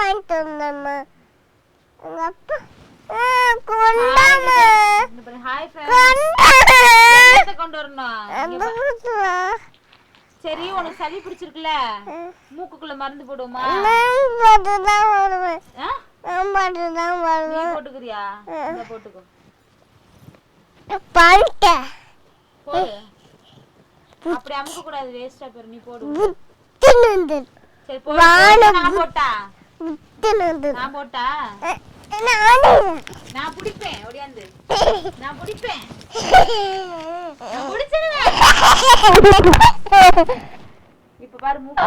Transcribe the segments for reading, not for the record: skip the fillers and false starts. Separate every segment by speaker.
Speaker 1: வாங்கிட்டு வந்தேம்மா. எங்க அப்பா கொண்டாமா.
Speaker 2: Hi friends. கொண்டு வரணும். சரி, உனக்கு சளி பிடிச்சிருக்குல, மூக்குக்குள்ள மருந்து போடுமா?
Speaker 1: போட்டுதான் வருவேன்.
Speaker 2: நீ போட்டுக்கிறியா? இத போட்டுக்கோ.
Speaker 1: பால்ட்ட
Speaker 2: போடு. அப்படி அமுக்க கூடாது, வேஸ்டா போயிரு. நீ போடு. சரி போடு. நான் போட்டா? நான் போட்டா? நான் பிடிப்பேன். ஓடியாந்து நான் பிடிப்பேன். நான் பிடிச்சிருவேன். இப்ப பாரு மூக்கு.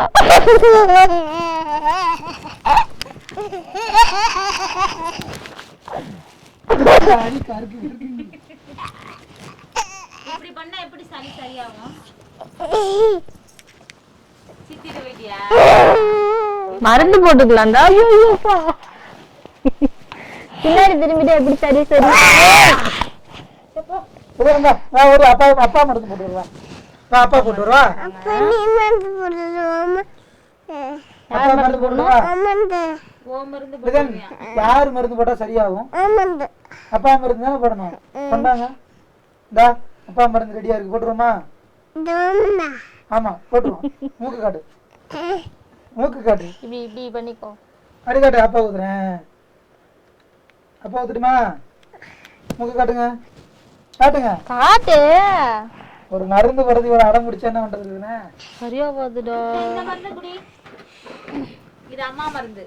Speaker 2: இப்படி பண்ணா எப்படி சளி சரியாகும்? சித்திட்டு வைத்தியா?
Speaker 3: மருந்து போட்டுக்கலாம்டா. பின்னாடி திரும்பிட்டு எப்படி சரி சரி.
Speaker 4: ஒரு அப்பா மருந்து போட்டு வருவா. அப்பா போட்டு வருவா. யாரு மருந்து போட்டா சரியாகும்? அப்பா மருந்து தானே போடணும். பண்ணாங்க. அப்பா மருந்து ரெடியா இருக்கு, போட்டுருவோமா? ஆமா போட்டுருவோம். மூக்கு காட்டு, மூக்கு காட்டு.
Speaker 3: இப்படி இப்படி பண்ணிக்கோ.
Speaker 4: அடி காட்டு. அப்பா ஊத்துறேன். அப்பா ஊத்துட்டுமா? மூக்கு காட்டுங்க, காட்டுங்க.
Speaker 3: காட்டு.
Speaker 4: ஒரு மருந்து போறது ஒரு அடம் முடிச்சா என்ன பண்றதுன்னு
Speaker 3: சரியா போகுதுடா.
Speaker 2: இந்த மருந்து குடி. இது அம்மா மருந்து.